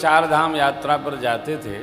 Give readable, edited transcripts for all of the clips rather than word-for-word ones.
चार धाम यात्रा पर जाते थे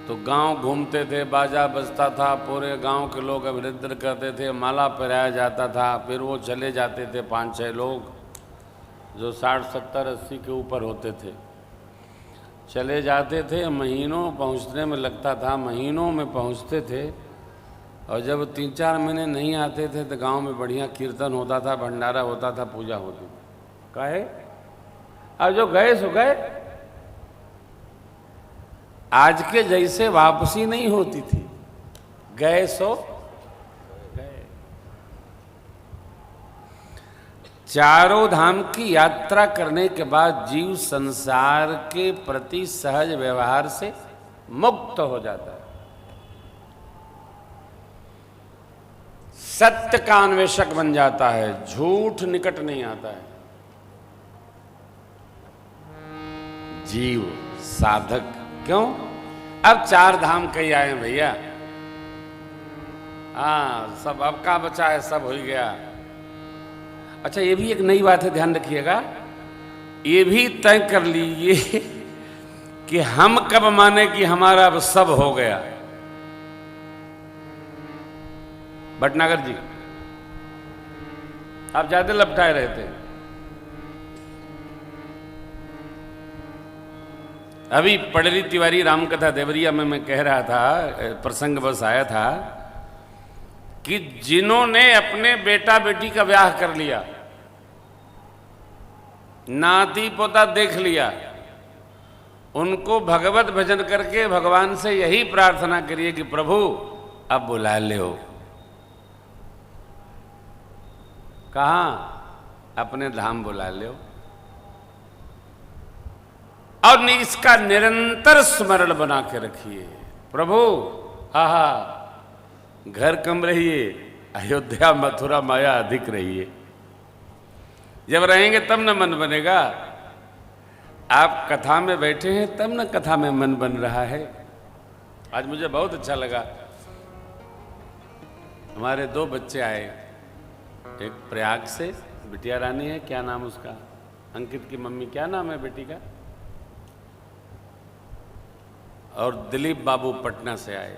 तो गांव घूमते थे, बाजा बजता था, पूरे गांव के लोग अभिनंदन करते थे, माला पहनाया जाता था। फिर वो चले जाते थे 5-6 लोग जो 60, 70, 80 के ऊपर होते थे, चले जाते थे। महीनों पहुंचने में लगता था, महीनों में पहुंचते थे। और जब 3-4 महीने नहीं आते थे तो गांव में बढ़िया कीर्तन होता था, भंडारा होता था, पूजा होती थी। काहे? अब जो गए सो गए। आज के जैसे वापसी नहीं होती थी, गए सो गए। चारों धाम की यात्रा करने के बाद जीव संसार के प्रति सहज व्यवहार से मुक्त हो जाता है। सत्य का अन्वेषक बन जाता है, झूठ निकट नहीं आता है। जीव साधक क्यों? अब 4 धाम कहीं आए भैया। हाँ, सब अब का बचा है, सब हो गया। अच्छा, ये भी एक नई बात है, ध्यान रखिएगा। ये भी तय कर लीजिए कि हम कब माने कि हमारा अब सब हो गया। भटनागर जी, आप ज्यादा लपटाए रहते हैं। अभी पड़री तिवारी रामकथा देवरिया में मैं कह रहा था, प्रसंग बस आया था कि जिन्होंने अपने बेटा बेटी का ब्याह कर लिया, नाती पोता देख लिया, उनको भगवत भजन करके भगवान से यही प्रार्थना करिए कि प्रभु अब बुला ले हो। कहाँ? अपने धाम बुला ले हो। और इसका निरंतर स्मरण बना के रखिए। प्रभु आहा, घर कम रहिए, अयोध्या मथुरा माया अधिक रहिए। जब रहेंगे तब न मन बनेगा। आप कथा में बैठे हैं तब न कथा में मन बन रहा है। आज मुझे बहुत अच्छा लगा, हमारे 2 बच्चे आए, एक प्रयाग से, बिटिया रानी है, क्या नाम उसका, अंकित की मम्मी, क्या नाम है बेटी का, और दिलीप बाबू पटना से आए।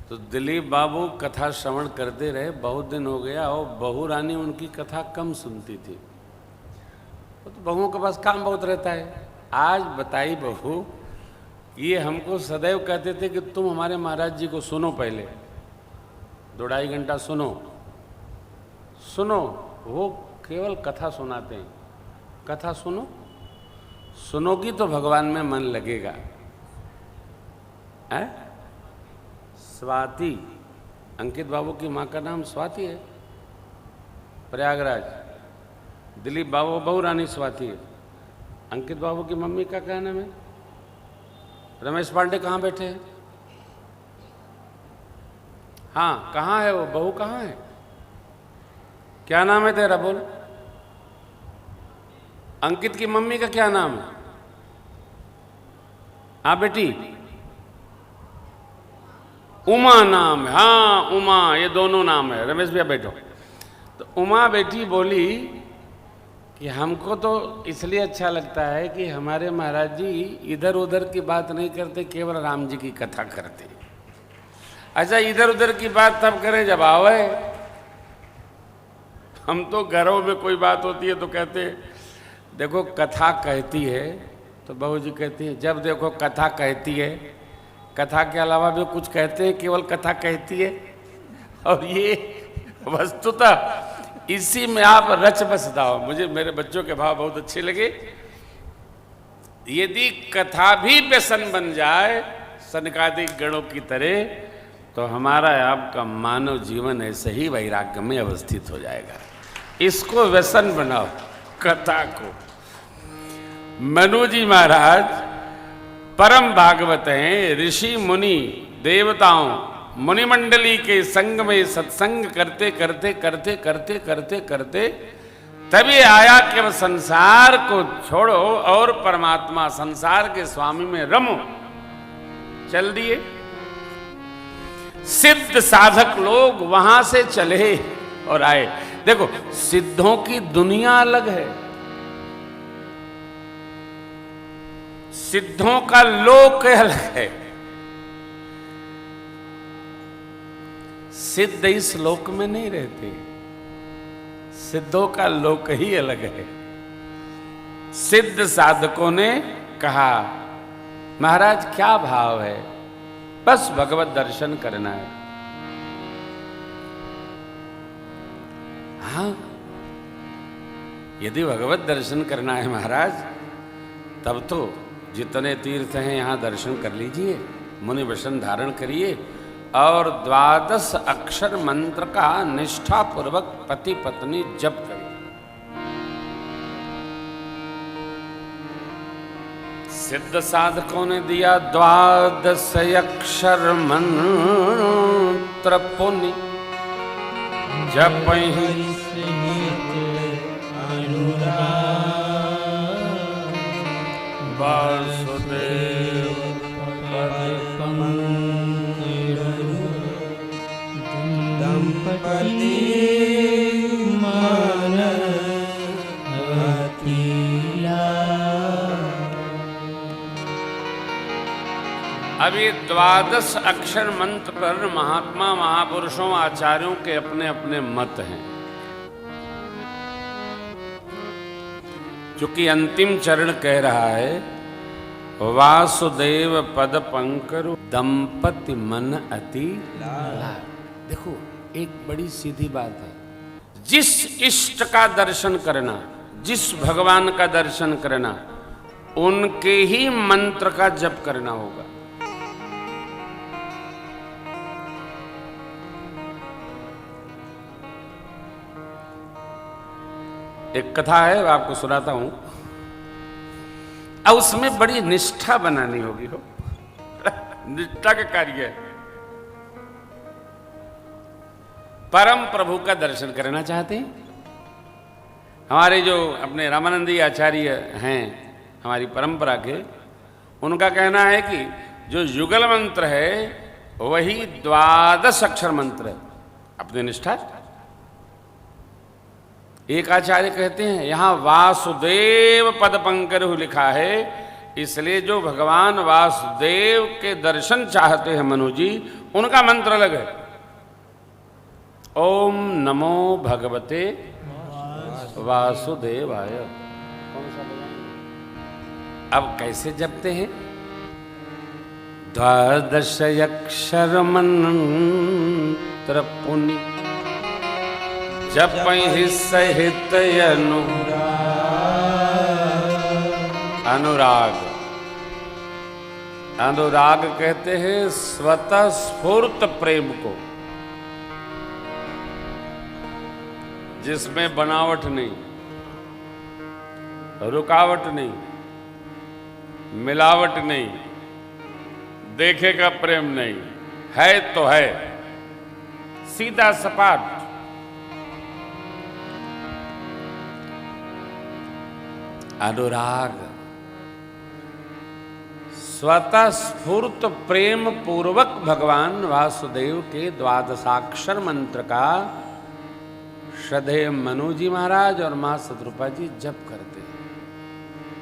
तो दिलीप बाबू कथा श्रवण करते रहे, बहुत दिन हो गया, और बहू रानी उनकी कथा कम सुनती थी। तो बहुओं के पास काम बहुत रहता है। आज बताई बहू, ये हमको सदैव कहते थे कि तुम हमारे महाराज जी को सुनो, पहले 2-2.5 घंटा सुनो। वो केवल कथा सुनाते हैं। कथा सुनोगी तो भगवान में मन लगेगा। है? स्वाति, अंकित बाबू की माँ का नाम स्वाति है, प्रयागराज। दिलीप बाबू बहू रानी स्वाति है। अंकित बाबू की मम्मी का क्या नाम है? रमेश पांडे कहाँ बैठे हैं? हाँ, कहाँ है वो बहू, कहाँ है? क्या नाम है तेरा, बोल। अंकित की मम्मी का क्या नाम है? हाँ बेटी, उमा नाम है। हाँ उमा, ये दोनों नाम है। रमेश भैया बैठो। तो उमा बेटी बोली कि हमको तो इसलिए अच्छा लगता है कि हमारे महाराज जी इधर उधर की बात नहीं करते, केवल राम जी की कथा करते। अच्छा, इधर उधर की बात तब करें जब आवे। हम तो घरों में कोई बात होती है तो कहते देखो कथा कहती है, तो बहू जी कहती है जब देखो कथा कहती है, कथा के अलावा भी कुछ कहते हैं, केवल कथा कहती है। और ये वस्तुतः इसी में आप रच बस जाओ। मुझे मेरे बच्चों के भाव बहुत अच्छे लगे। यदि कथा भी व्यसन बन जाए सनकादिक गणों की तरह, तो हमारा आपका मानव जीवन ऐसे ही वैराग्य में अवस्थित हो जाएगा। इसको व्यसन बनाओ, कथा को। मनु जी महाराज परम भागवत हैं, ऋषि मुनि देवताओं मुनि मंडली के संग में सत्संग करते करते करते करते करते करते तभी आया कि वह संसार को छोड़ो और परमात्मा संसार के स्वामी में रमो। चल दिए। सिद्ध साधक लोग वहां से चले और आए। देखो, सिद्धों की दुनिया अलग है। सिद्धों का लोक अलग है। सिद्ध इस लोक में नहीं रहते, सिद्धों का लोक ही अलग है। सिद्ध साधकों ने कहा, महाराज क्या भाव है, बस भगवत दर्शन करना है। हाँ, यदि भगवत दर्शन करना है महाराज, तब तो जितने तीर्थ हैं यहाँ दर्शन कर लीजिए, मुनि वसन धारण करिए और 12 अक्षर मंत्र का निष्ठा पूर्वक पति पत्नी जप करिए। सिद्ध साधकों ने दिया 12 अक्षर मंत्र पुनि जपहि वासुदेव दंपति अब ये 12 अक्षर मंत्र पर महात्मा महापुरुषों आचार्यों के अपने अपने मत हैं। क्योंकि अंतिम चरण कह रहा है वासुदेव पद पंकरु दंपति मन अति लाभ। देखो, एक बड़ी सीधी बात है, जिस इष्ट का दर्शन करना, जिस भगवान का दर्शन करना, उनके ही मंत्र का जप करना होगा। एक कथा है, आपको सुनाता हूं। अब उसमें बड़ी निष्ठा बनानी होगी हो निष्ठा का कार्य है। परम प्रभु का दर्शन करना चाहते हैं। हमारे जो अपने रामानंदी आचार्य हैं हमारी परंपरा के, उनका कहना है कि जो युगल मंत्र है वही 12 अक्षर मंत्र है। अपनी निष्ठा। एक आचार्य कहते हैं यहां वासुदेव पद पंकरु लिखा है, इसलिए जो भगवान वासुदेव के दर्शन चाहते हैं मनु जी, उनका मंत्र अलग है। ओम नमो भगवते वासुदेवाय। अब कैसे जपते हैं? 12 अक्षर मंत्र पुनि जपहि सहित अनुराग। अनुराग कहते हैं स्वतः स्फूर्त प्रेम को, जिसमें बनावट नहीं, रुकावट नहीं, मिलावट नहीं, देखे का प्रेम नहीं, है तो है, सीधा सपाट। अनुराग स्वतः स्फूर्त प्रेम पूर्वक भगवान वासुदेव के 12 मंत्र का श्रद्धेय मनु जी महाराज और मां सतरूपा जी जप करते हैं।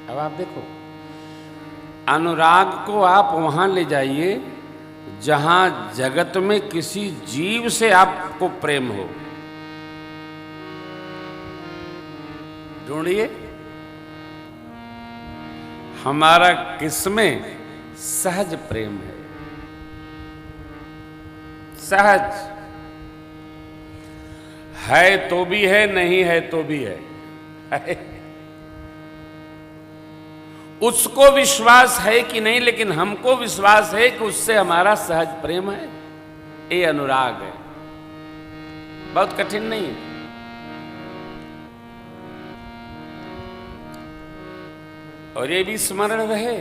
अब आप देखो, अनुराग को आप वहां ले जाइए जहां जगत में किसी जीव से आपको प्रेम हो। ढूंढिए हमारा किसमें सहज प्रेम है। सहज है तो भी है, नहीं है तो भी है। उसको विश्वास है कि नहीं, लेकिन हमको विश्वास है कि उससे हमारा सहज प्रेम है। ये अनुराग है, बहुत कठिन नहीं है। और ये भी स्मरण रहे,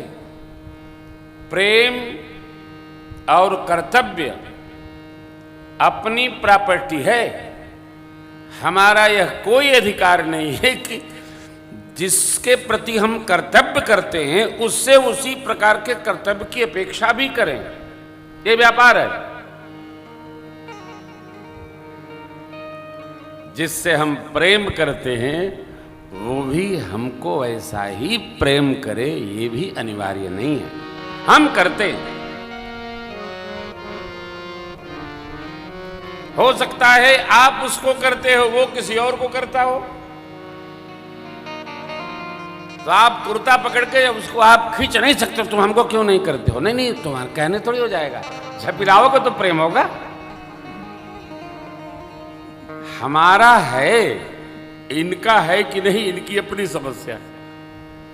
प्रेम और कर्तव्य अपनी प्रॉपर्टी है। हमारा यह कोई अधिकार नहीं है कि जिसके प्रति हम कर्तव्य करते हैं उससे उसी प्रकार के कर्तव्य की अपेक्षा भी करें। ये व्यापार है। जिससे हम प्रेम करते हैं वो भी हमको ऐसा ही प्रेम करे, ये भी अनिवार्य नहीं है। हम करते हैं। हो सकता है आप उसको करते हो, वो किसी और को करता हो, तो आप कुर्ता पकड़ के उसको आप खींच नहीं सकते, तुम हमको क्यों नहीं करते हो? नहीं नहीं, तुम्हारे कहने थोड़ी हो जाएगा, झपिलाओगे तो प्रेम होगा। हमारा है, इनका है कि नहीं, इनकी अपनी समस्या,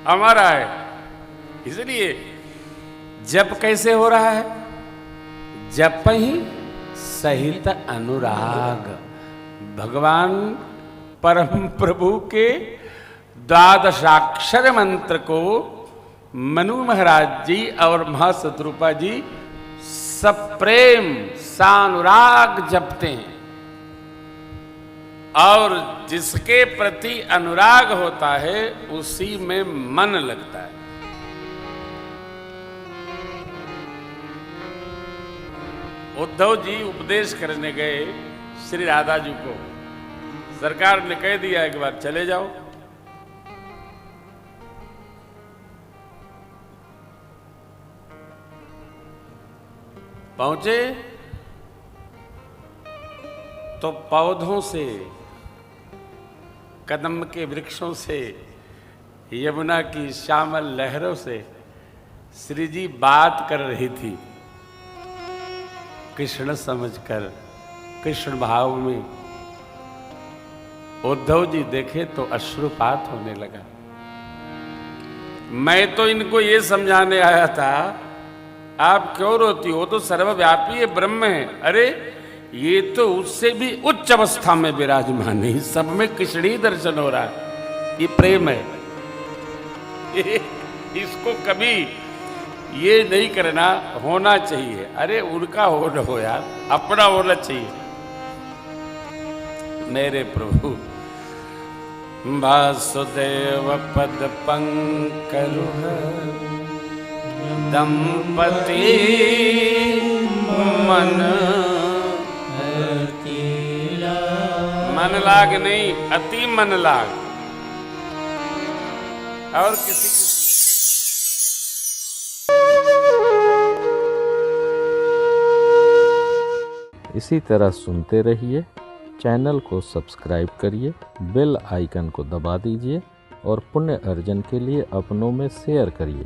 हमारा है। इसलिए जप कैसे हो रहा है? जप ही सहित अनुराग, भगवान परम प्रभु के द्वादशाक्षर मंत्र को मनु महाराज जी और महाशत्रुपा जी सप्रेम सानुराग जपते हैं, और जिसके प्रति अनुराग होता है उसी में मन लगता है। उद्धव जी उपदेश करने गए श्री राधा जी को, सरकार ने कह दिया एक बार चले जाओ। पहुंचे तो पौधों से, कदम के वृक्षों से, यमुना की श्यामल लहरों से श्री जी बात कर रही थी, कृष्ण समझकर, कृष्ण भाव में। उद्धव जी देखे तो अश्रुपात होने लगा। मैं तो इनको ये समझाने आया था, आप क्यों रोती हो, तो सर्वव्यापी है, ब्रह्म है। अरे ये तो उससे भी उच्च अवस्था में विराजमान है, सब में कृष्ण ही दर्शन हो रहा है, ये प्रेम है। इसको कभी ये नहीं करना, होना चाहिए। अरे उनका हो यार, अपना होना चाहिए। मेरे प्रभु वासुदेव पद पंकज दंपति मन लाग नहीं, अति मन लाग। और किसी इसी तरह सुनते रहिए। चैनल को सब्सक्राइब करिए, बेल आइकन को दबा दीजिए और पुण्य अर्जन के लिए अपनों में शेयर करिए।